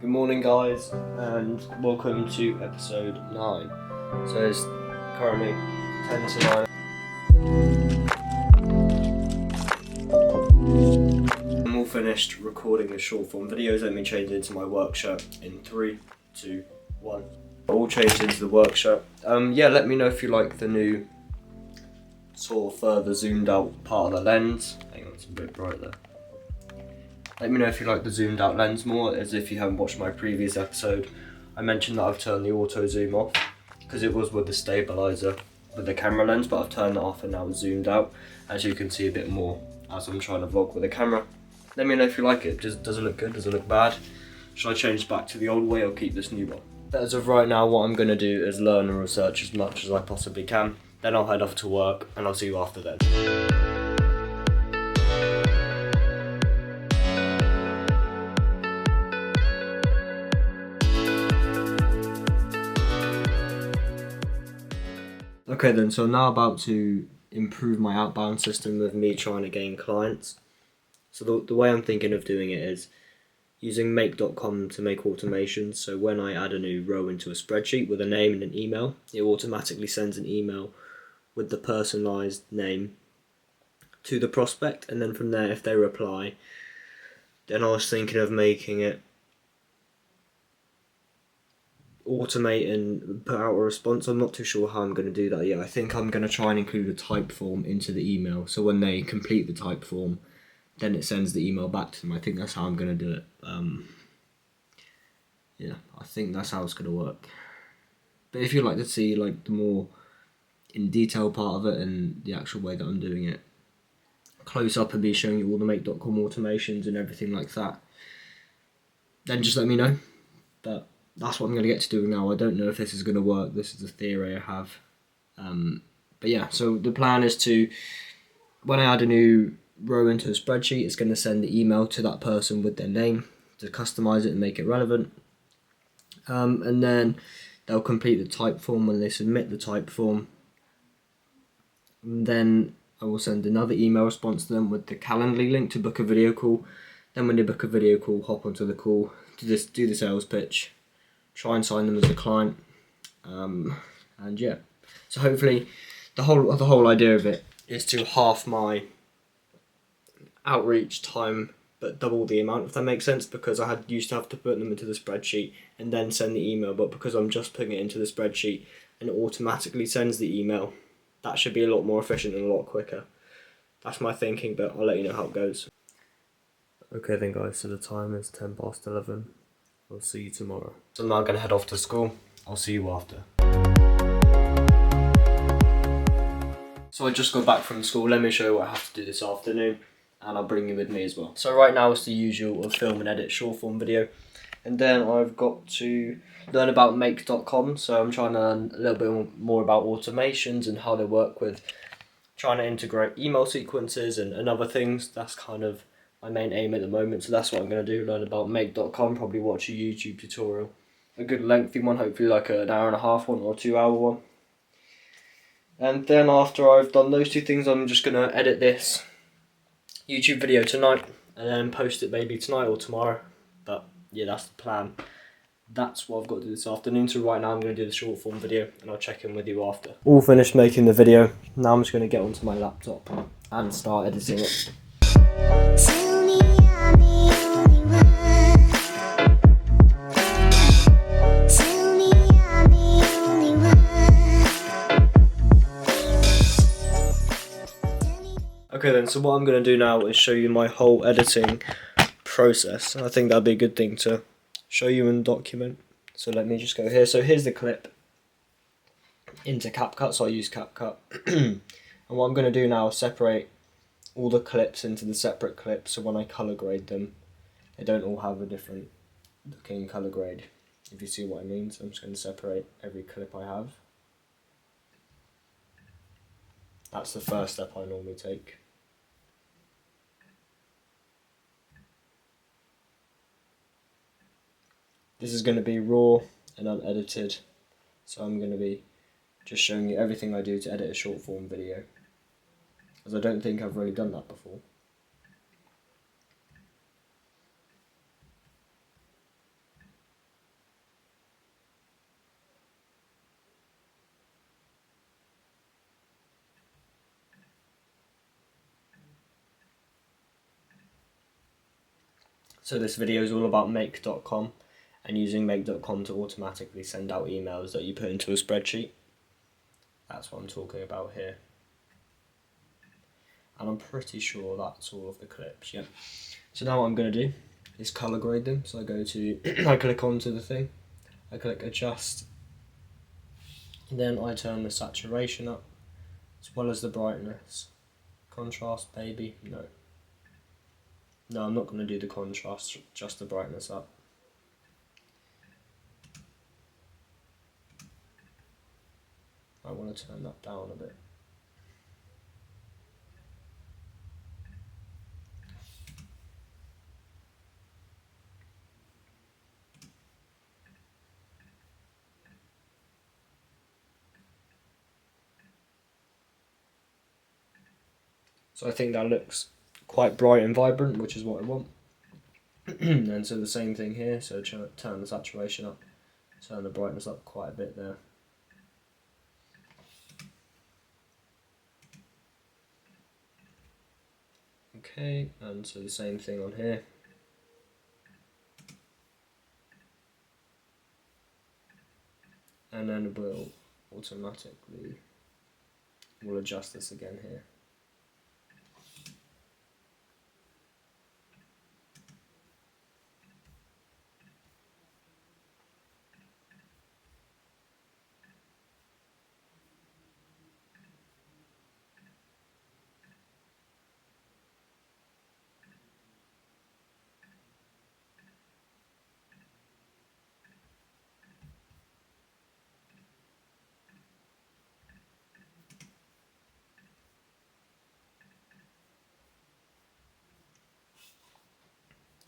Good morning guys, and welcome to episode 9. So it's currently 10 to 9. I'm all finished recording the short form videos. Let me change it into my work shirt in 3, 2, 1. All changed into the work shirt. Yeah, let me know if you like the new sort of further zoomed out part of the lens. Hang on, it's a bit bright there. Let me know if you like the zoomed out lens more, as if you haven't watched my previous episode. I mentioned that I've turned the auto zoom off, because it was with the stabilizer with the camera lens, but I've turned that off and now it's zoomed out, as you can see a bit more as I'm trying to vlog with the camera. Let me know if you like it. Does it look good? Does it look bad? Should I change back to the old way or keep this new one? But as of right now, what I'm going to do is learn and research as much as I possibly can. Then I'll head off to work and I'll see you after then. Okay then, so I'm now about to improve my outbound system with me trying to gain clients. So the way I'm thinking of doing it is using make.com to make automations. So when I add a new row into a spreadsheet with a name and an email, it automatically sends an email with the personalised name to the prospect, and then from there, if they reply, then I was thinking of making it automate and put out a response. I'm not too sure how I'm going to do that yet. I think I'm going to try and include a type form into the email, so when they complete the type form, then it sends the email back to them. I think that's how I'm going to do it. Yeah, I think that's how it's going to work. But if you'd like to see like the more in detail part of it and the actual way that I'm doing it close up and be showing you all the make.com automations and everything like that, then just let me know. But that's what I'm going to get to doing now. I don't know if this is going to work. This is a theory I have. But yeah, so the plan is to, when I add a new row into a spreadsheet, it's going to send the email to that person with their name to customize it and make it relevant. And then they'll complete the type form when they submit the type form. And then I will send another email response to them with the Calendly link to book a video call. Then when they book a video call, hop onto the call, do the sales pitch, try and sign them as a client, and yeah. So hopefully, the whole idea of it is to half my outreach time, but double the amount, if that makes sense. Because I used to have to put them into the spreadsheet and then send the email, but because I'm just putting it into the spreadsheet and it automatically sends the email, that should be a lot more efficient and a lot quicker. That's my thinking, but I'll let you know how it goes. Okay then guys, so the time is 11:10. I'll see you tomorrow. So I'm now going to head off to school. I'll see you after. So I just got back from school. Let me show you what I have to do this afternoon, and I'll bring you with me as well. So right now it's the usual of film and edit short form video, and then I've got to learn about make.com. So I'm trying to learn a little bit more about automations and how they work with trying to integrate email sequences and other things. That's kind of my main aim at the moment, so that's what I'm going to do, learn about make.com, probably watch a YouTube tutorial, a good lengthy one, hopefully like an hour and a half one or a 2 hour one. And then after I've done those two things, I'm just going to edit this YouTube video tonight and then post it maybe tonight or tomorrow. But yeah, that's the plan. That's what I've got to do this afternoon. So right now I'm going to do the short form video and I'll check in with you after. All finished making the video. Now I'm just going to get onto my laptop and start editing it. Okay then, so what I'm going to do now is show you my whole editing process. And I think that'd be a good thing to show you and document. So let me just go here. So here's the clip into CapCut, so I use CapCut. And what I'm going to do now is separate all the clips into the separate clips, so when I colour grade them, they don't all have a different looking colour grade, if you see what I mean. So I'm just going to separate every clip I have. That's the first step I normally take. This is going to be raw and unedited, so I'm going to be just showing you everything I do to edit a short form video, as I don't think I've really done that before. So this video is all about make.com and using make.com to automatically send out emails that you put into a spreadsheet. That's what I'm talking about here. And I'm pretty sure that's all of the clips, yeah. So now what I'm going to do is color grade them. So I go to, I click onto the thing, I click adjust, then I turn the saturation up, as well as the brightness. Contrast, maybe? No. No, I'm not going to do the contrast, just the brightness up. I want to turn that down a bit. So I think that looks quite bright and vibrant, which is what I want. And so the same thing here, so turn the saturation up, turn the brightness up quite a bit there. Okay, and so the same thing on here. And then we'll adjust this again here.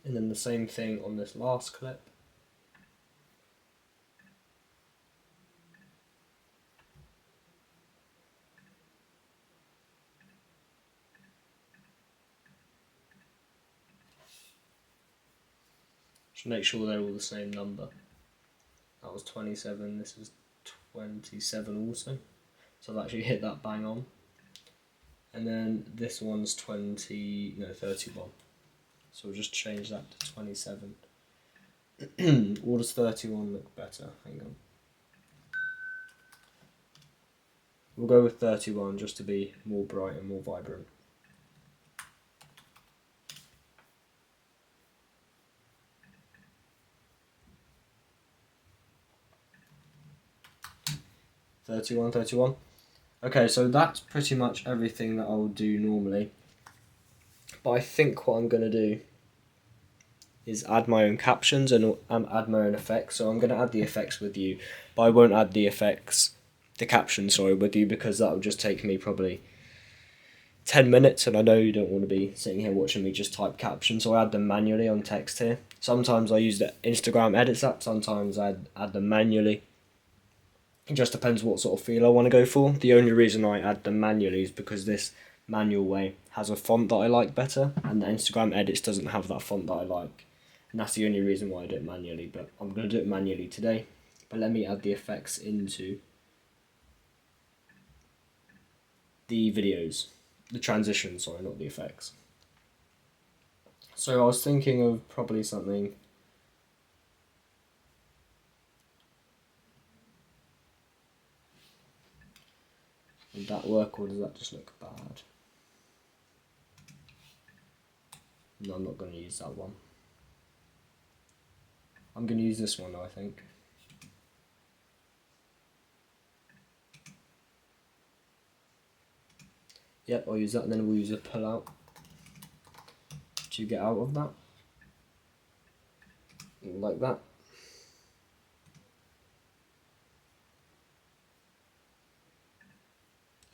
And then the same thing on this last clip. Just make sure they're all the same number. That was 27, this is 27 also. So I've actually hit that bang on. And then this one's 31. So we'll just change that to 27. Or does 31 look better? Hang on. We'll go with 31 just to be more bright and more vibrant. $31. Okay, so that's pretty much everything that I'll do normally. But I think what I'm going to do is add my own captions and add my own effects. So I'm going to add the effects with you, but I won't add the captions, with you, because that will just take me probably 10 minutes, and I know you don't want to be sitting here watching me just type captions, so I add them manually on text here. Sometimes I use the Instagram edits app, sometimes I add them manually. It just depends what sort of feel I want to go for. The only reason I add them manually is because this manual way has a font that I like better, and the Instagram edits doesn't have that font that I like. And that's the only reason why I do it manually, but I'm going to do it manually today. But let me add the effects into the videos. The transitions, sorry, not the effects. So I was thinking of probably something. Would that work, or does that just look bad? No, I'm not going to use that one. I'm going to use this one, I think. Yep, I'll use that, and then we'll use a pull out to get out of that. Like that.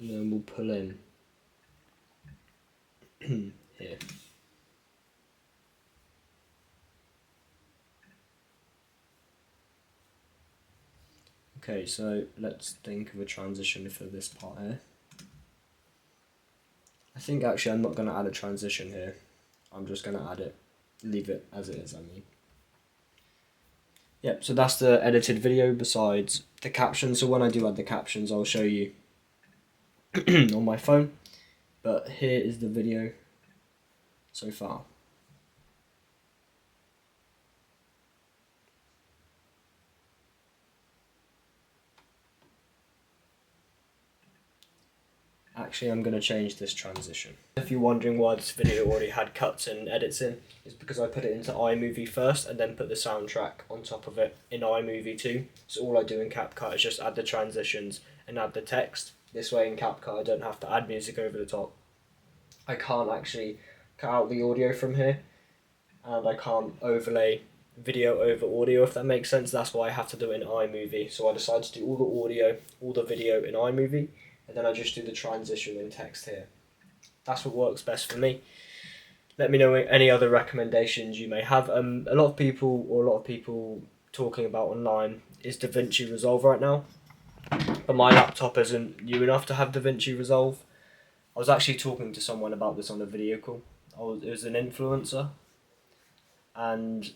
And then we'll pull in here. Okay, so let's think of a transition for this part here. I think actually I'm not going to add a transition here. I'm just going to add it, leave it as it is, I mean. Yep, so that's the edited video besides the captions. So when I do add the captions, I'll show you on my phone. But here is the video so far. actually I'm going to change this transition. If you're wondering why this video already had cuts and edits in, it's because I put it into iMovie first and then put the soundtrack on top of it in iMovie too. So all I do in CapCut is just add the transitions and add the text. This way in CapCut I don't have to add music over the top. I can't actually cut out the audio from here, and I can't overlay video over audio, if that makes sense. That's why I have to do it in iMovie. So I decided to do all the audio, all the video in iMovie, and then I just do the transition in text here. That's what works best for me. Let me know any other recommendations you may have. A lot of people talking about online is DaVinci Resolve right now, but my laptop isn't new enough to have DaVinci Resolve. I was actually talking to someone about this on a video call. It was an influencer, and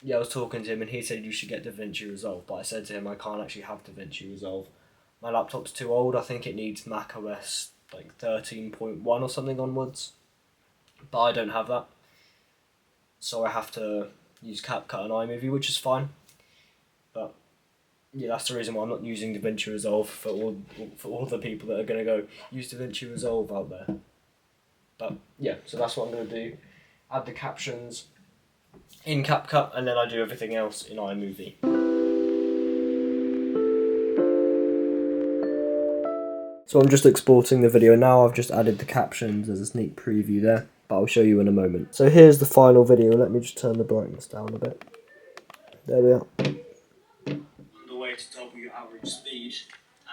yeah, I was talking to him and he said you should get DaVinci Resolve, but I said to him I can't actually have DaVinci Resolve. My laptop's too old. I think it needs Mac OS like 13.1 or something onwards, but I don't have that, so I have to use CapCut and iMovie, which is fine. But yeah, that's the reason why I'm not using DaVinci Resolve for all the people that are going to go use DaVinci Resolve out there. But yeah, so that's what I'm going to do. Add the captions in CapCut, and then I do everything else in iMovie. So I'm just exporting the video now. I've just added the captions as a sneak preview there, but I'll show you in a moment. So here's the final video. Let me just turn the brightness down a bit. There we are. The way to double your average speed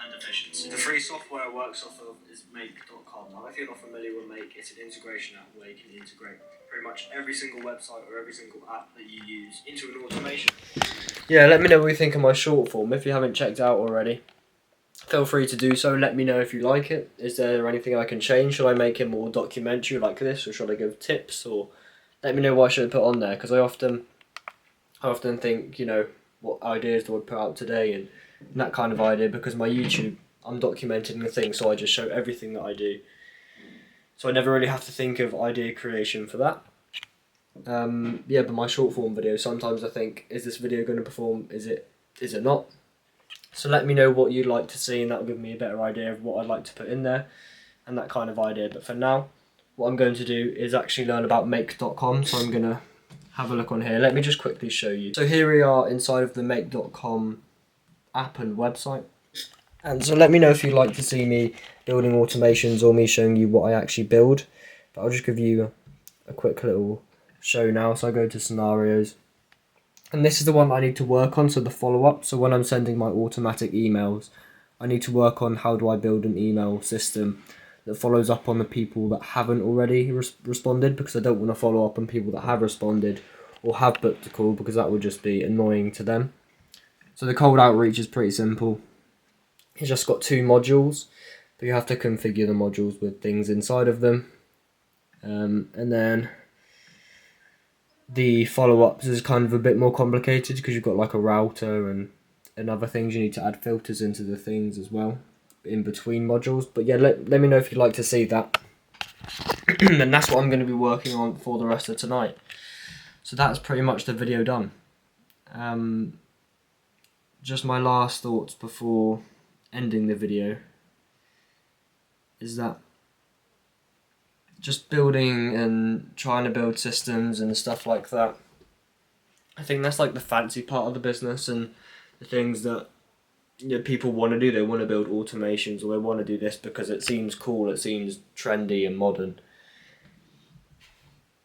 and efficiency. The free software it works off of is make.com. Now, if you're not familiar with Make, it's an integration app where you can integrate pretty much every single website or every single app that you use into an automation. Yeah, let me know what you think of my short form. If you haven't checked out already, feel free to do so. Let me know if you like it. Is there anything I can change? Should I make it more documentary like this, or should I give tips? Or let me know what I should put on there, because I often think, you know, what ideas do I put out today and that kind of idea, because my YouTube, I'm documenting the thing, so I just show everything that I do. So I never really have to think of idea creation for that. Yeah, but my short form video, sometimes I think, is this video going to perform? Is it not? So let me know what you'd like to see, and that will give me a better idea of what I'd like to put in there and that kind of idea. But for now, what I'm going to do is actually learn about make.com. So I'm going to have a look on here. Let me just quickly show you. So here we are inside of the make.com app and website. And so let me know if you'd like to see me building automations or me showing you what I actually build. But I'll just give you a quick little show now. So I go to scenarios. And this is the one I need to work on, so the follow-up. So when I'm sending my automatic emails, I need to work on how do I build an email system that follows up on the people that haven't already responded, because I don't want to follow up on people that have responded or have booked a call, because that would just be annoying to them. So the cold outreach is pretty simple. It's just got 2 modules, but you have to configure the modules with things inside of them. And then the follow-ups is kind of a bit more complicated, because you've got like a router and other things. You need to add filters into the things as well in between modules. But yeah, let me know if you'd like to see that. And that's what I'm going to be working on for the rest of tonight. So that's pretty much the video done. Just my last thoughts before ending the video is that just building and trying to build systems and stuff like that, I think that's like the fancy part of the business, and the things that, you know, people want to do. They want to build automations, or they want to do this because it seems cool, it seems trendy and modern.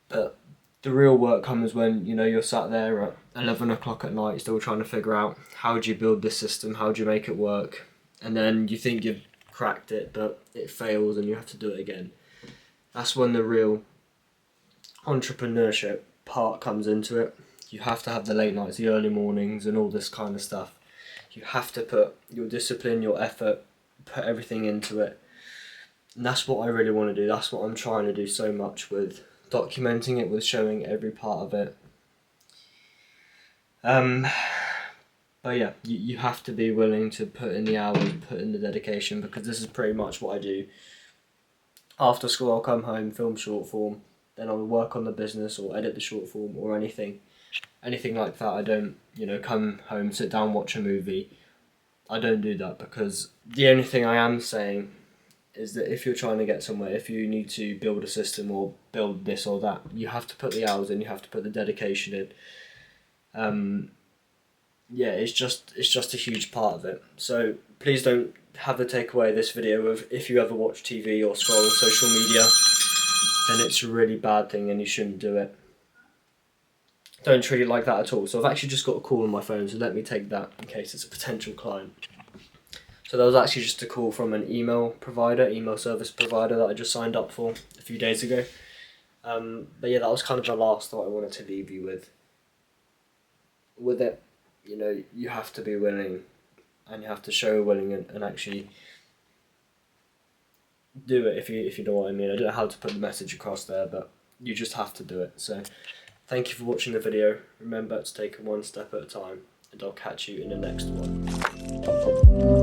But the real work comes when, you know, you're sat there at 11 o'clock at night still trying to figure out how do you build this system, how do you make it work, and then you think you've cracked it but it fails and you have to do it again. That's when the real entrepreneurship part comes into it. You have to have the late nights, the early mornings and all this kind of stuff. You have to put your discipline, your effort, put everything into it. And that's what I really want to do. That's what I'm trying to do so much with documenting it, with showing every part of it. But yeah, you have to be willing to put in the hours, put in the dedication, because this is pretty much what I do. After school I'll come home, film short form, then I'll work on the business or edit the short form or anything like that. I don't, you know, come home, sit down, watch a movie. I don't do that, because the only thing I am saying is that if you're trying to get somewhere, if you need to build a system or build this or that, you have to put the hours in, you have to put the dedication in. Yeah, it's just a huge part of it. So please don't have the takeaway of this video of if you ever watch TV or scroll on social media, then it's a really bad thing and you shouldn't do it. Don't treat it like that at all. So I've actually just got a call on my phone, so let me take that in case it's a potential client. So that was actually just a call from an email service provider that I just signed up for a few days ago. But yeah, that was kind of the last thought I wanted to leave you with. With it, you know, you have to be willing, and you have to show willing and actually do it if you know what I mean. I don't know how to put the message across there, but you just have to do it. So thank you for watching the video. Remember to take it one step at a time, and I'll catch you in the next one.